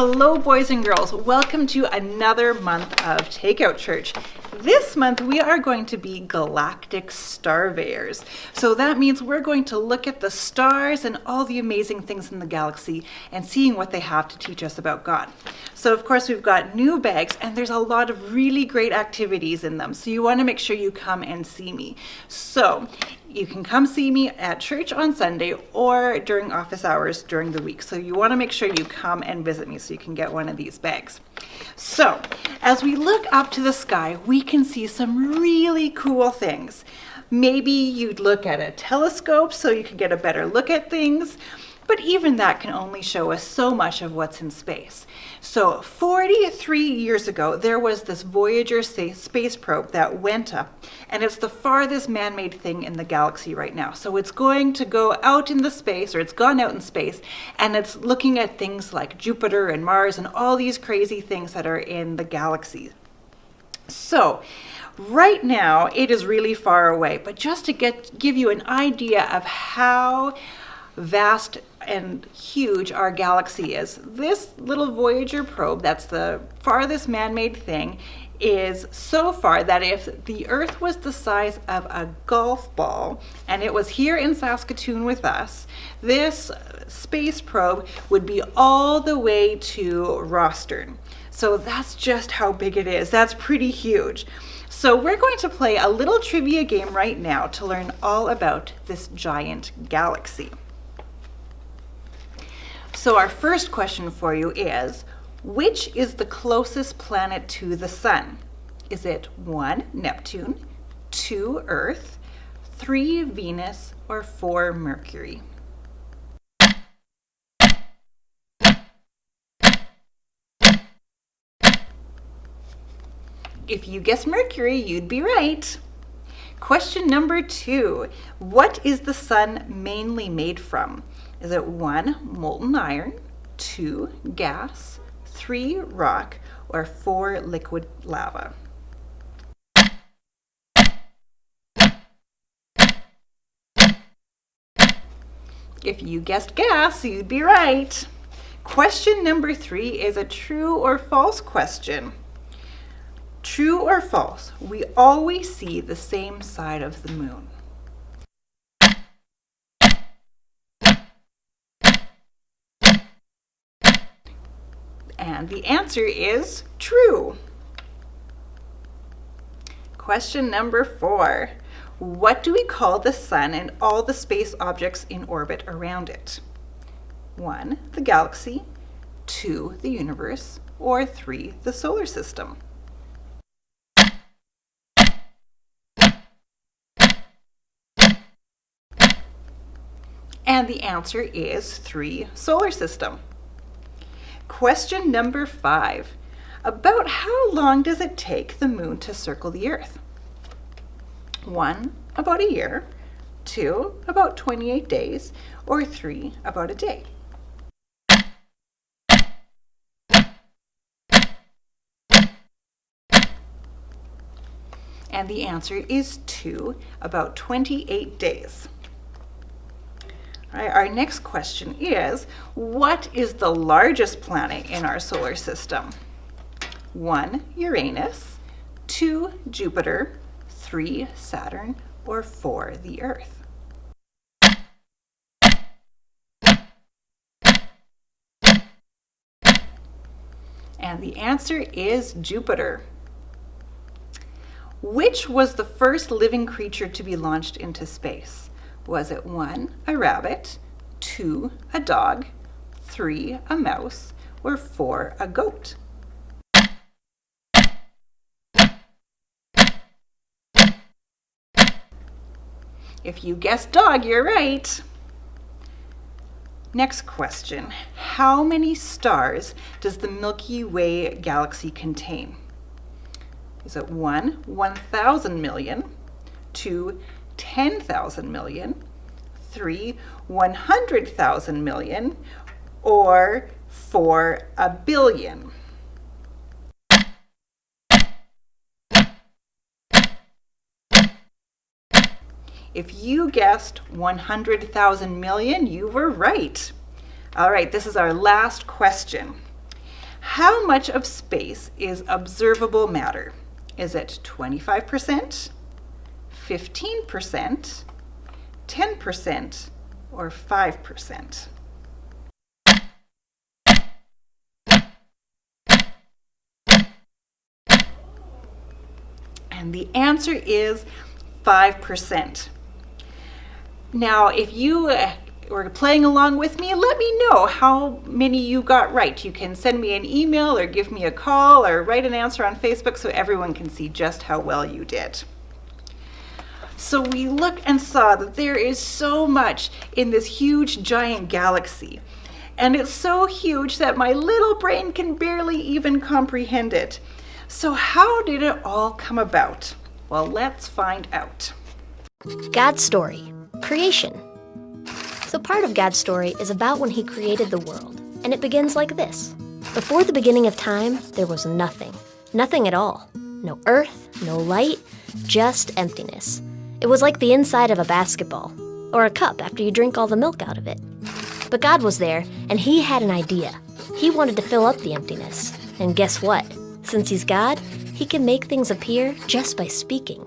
Hello, boys and girls. Welcome to another month of Takeout Church. This month, we are going to be galactic starveyors. So that means we're going to look at the stars and all the amazing things in the galaxy and seeing what they have to teach us about God. So, of course, we've got new bags and there's a lot of really great activities in them. So you want to make sure you come and see me. So you can come see me at church on Sunday or during office hours during the week. So you want to make sure you come and visit me so you can get one of these bags. So as we look up to the sky, we can see some really cool things. Maybe you'd look at a telescope so you can get a better look at things. But even that can only show us so much of what's in space. So 43 years ago, there was this Voyager space probe that went up, and it's the farthest man-made thing in the galaxy right now. So it's going to go out in the space, or it's gone out in space, and it's looking at things like Jupiter and Mars and all these crazy things that are in the galaxy. So right now, it is really far away, but just to give you an idea of how vast and huge our galaxy is. This little Voyager probe, that's the farthest man-made thing, is so far that if the Earth was the size of a golf ball and it was here in Saskatoon with us, this space probe would be all the way to Rostern. So that's just how big it is. That's pretty huge. So we're going to play a little trivia game right now to learn all about this giant galaxy. So our first question for you is, which is the closest planet to the sun? Is it 1, Neptune, 2, Earth, 3, Venus, or 4, Mercury? If you guessed Mercury, you'd be right. Question number 2, what is the sun mainly made from? Is it 1, molten iron, 2, gas, 3, rock, or 4, liquid lava? If you guessed gas, you'd be right. Question number 3 is a true or false question. True or false, we always see the same side of the moon. And the answer is true. Question number 4. What do we call the sun and all the space objects in orbit around it? 1, the galaxy, 2, the universe, or 3, the solar system? And the answer is 3, solar system. Question number 5. About how long does it take the moon to circle the Earth? 1, about a year, 2, about 28 days, or 3, about a day? And the answer is 2, about 28 days. All right, our next question is, what is the largest planet in our solar system? 1, Uranus, 2, Jupiter, 3, Saturn, or 4, the Earth? And the answer is Jupiter. Which was the first living creature to be launched into space? Was it 1, a rabbit, 2, a dog, 3, a mouse, or 4, a goat? If you guessed dog, you're right. Next question. How many stars does the Milky Way galaxy contain? Is it 1, 1,000 million, 2, 10,000 million, 3, 100,000 million, or 4, a billion? If you guessed 100,000 million, you were right. All right, this is our last question. How much of space is observable matter? Is it 25%, 15%, 10%, or 5%? And the answer is 5%. Now, if you were playing along with me, let me know how many you got right. You can send me an email or give me a call or write an answer on Facebook so everyone can see just how well you did. So we looked and saw that there is so much in this huge giant galaxy. And it's so huge that my little brain can barely even comprehend it. So how did it all come about? Well, let's find out. God's story, creation. So part of God's story is about when he created the world, and it begins like this. Before the beginning of time, there was nothing. Nothing at all. No earth, no light, just emptiness. It was like the inside of a basketball, or a cup after you drink all the milk out of it. But God was there, and he had an idea. He wanted to fill up the emptiness. And guess what? Since he's God, he can make things appear just by speaking.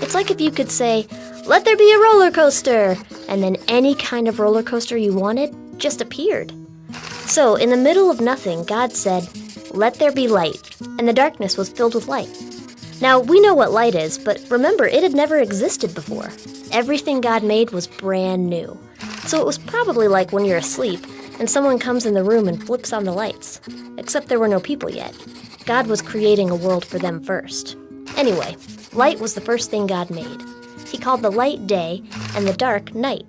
It's like if you could say, "Let there be a roller coaster," and then any kind of roller coaster you wanted just appeared. So, in the middle of nothing, God said, "Let there be light," and the darkness was filled with light. Now, we know what light is, but remember, it had never existed before. Everything God made was brand new. So it was probably like when you're asleep and someone comes in the room and flips on the lights. Except there were no people yet. God was creating a world for them first. Anyway, light was the first thing God made. He called the light day and the dark night.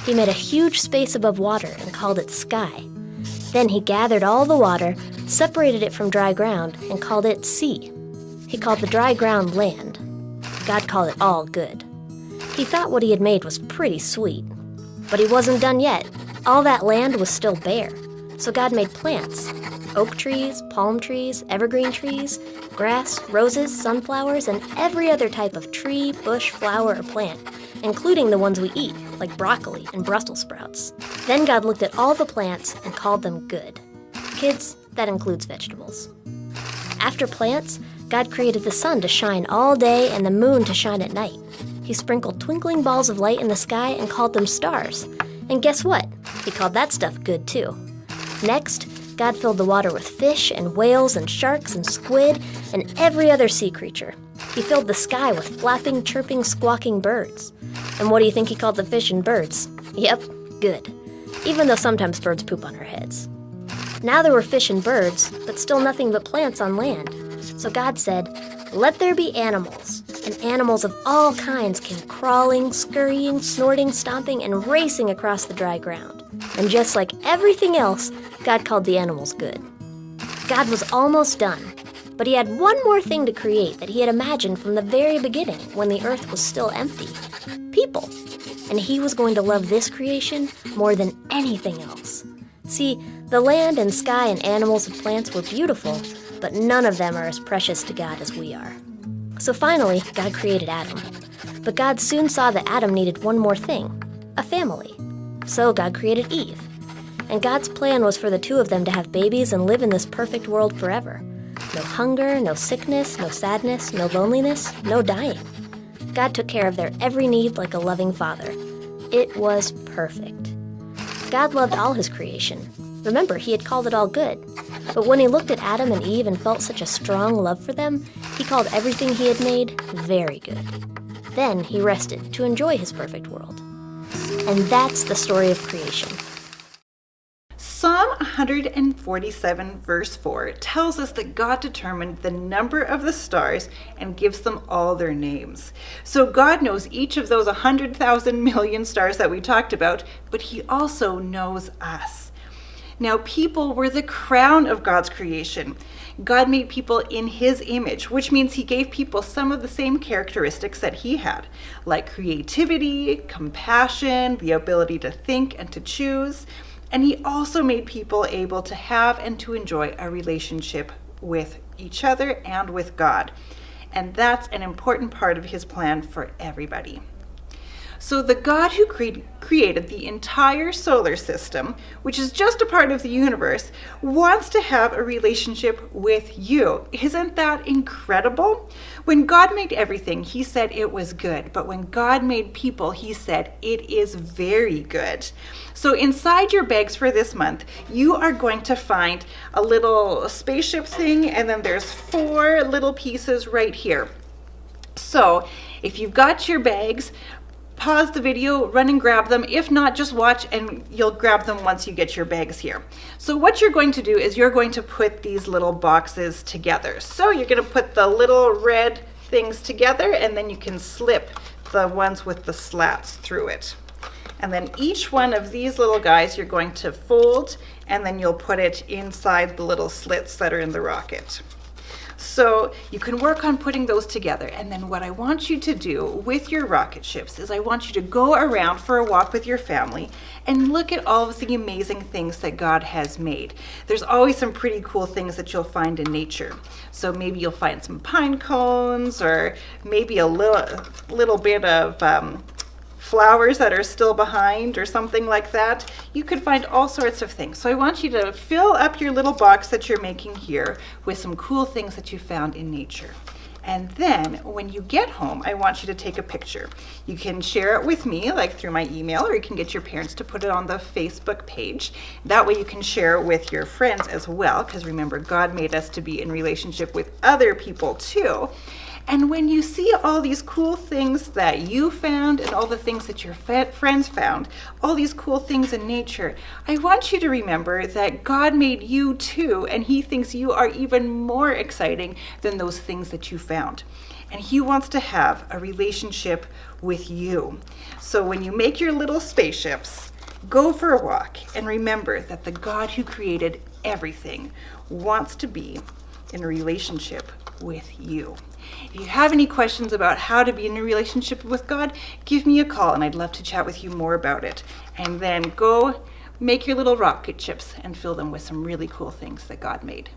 He made a huge space above water and called it sky. Then he gathered all the water, separated it from dry ground, and called it sea. He called the dry ground land. God called it all good. He thought what he had made was pretty sweet. But he wasn't done yet. All that land was still bare. So God made plants. Oak trees, palm trees, evergreen trees, grass, roses, sunflowers, and every other type of tree, bush, flower, or plant, including the ones we eat, like broccoli and Brussels sprouts. Then God looked at all the plants and called them good. Kids, that includes vegetables. After plants, God created the sun to shine all day and the moon to shine at night. He sprinkled twinkling balls of light in the sky and called them stars. And guess what? He called that stuff good too. Next, God filled the water with fish and whales and sharks and squid and every other sea creature. He filled the sky with flapping, chirping, squawking birds. And what do you think he called the fish and birds? Yep, good. Even though sometimes birds poop on our heads. Now there were fish and birds, but still nothing but plants on land. So God said, "Let there be animals." And animals of all kinds came crawling, scurrying, snorting, stomping, and racing across the dry ground. And just like everything else, God called the animals good. God was almost done, but he had one more thing to create that he had imagined from the very beginning when the earth was still empty. People. And he was going to love this creation more than anything else. See, the land and sky and animals and plants were beautiful, but none of them are as precious to God as we are. So finally, God created Adam. But God soon saw that Adam needed one more thing, a family. So God created Eve. And God's plan was for the two of them to have babies and live in this perfect world forever. No hunger, no sickness, no sadness, no loneliness, no dying. God took care of their every need like a loving father. It was perfect. God loved all his creation. Remember, he had called it all good. But when he looked at Adam and Eve and felt such a strong love for them, he called everything he had made very good. Then he rested to enjoy his perfect world. And that's the story of creation. Psalm 147 verse 4 tells us that God determined the number of the stars and gives them all their names. So God knows each of those 100,000 million stars that we talked about, but he also knows us. Now, people were the crown of God's creation. God made people in his image, which means he gave people some of the same characteristics that he had, like creativity, compassion, the ability to think and to choose. And he also made people able to have and to enjoy a relationship with each other and with God. And that's an important part of his plan for everybody. So the God who created the entire solar system, which is just a part of the universe, wants to have a relationship with you. Isn't that incredible? When God made everything, he said it was good. But when God made people, he said it is very good. So inside your bags for this month, you are going to find a little spaceship thing, and then there's 4 little pieces right here. So if you've got your bags, pause the video, run and grab them. If not, just watch and you'll grab them once you get your bags here. So what you're going to do is you're going to put these little boxes together. So you're going to put the little red things together, and then you can slip the ones with the slats through it. And then each one of these little guys you're going to fold, and then you'll put it inside the little slits that are in the rocket. So you can work on putting those together. And then what I want you to do with your rocket ships is I want you to go around for a walk with your family and look at all of the amazing things that God has made. There's always some pretty cool things that you'll find in nature. So maybe you'll find some pine cones, or maybe a little bit of flowers that are still behind, or something like that. You could find all sorts of things. So I want you to fill up your little box that you're making here with some cool things that you found in nature. And then when you get home, I want you to take a picture. You can share it with me, like through my email, or you can get your parents to put it on the Facebook page. That way you can share it with your friends as well, because remember, God made us to be in relationship with other people too. And when you see all these cool things that you found and all the things that your friends found, all these cool things in nature, I want you to remember that God made you too, and he thinks you are even more exciting than those things that you found. And he wants to have a relationship with you. So when you make your little spaceships, go for a walk and remember that the God who created everything wants to be in a relationship with you. If you have any questions about how to be in a relationship with God, give me a call and I'd love to chat with you more about it. And then go make your little rocket ships and fill them with some really cool things that God made.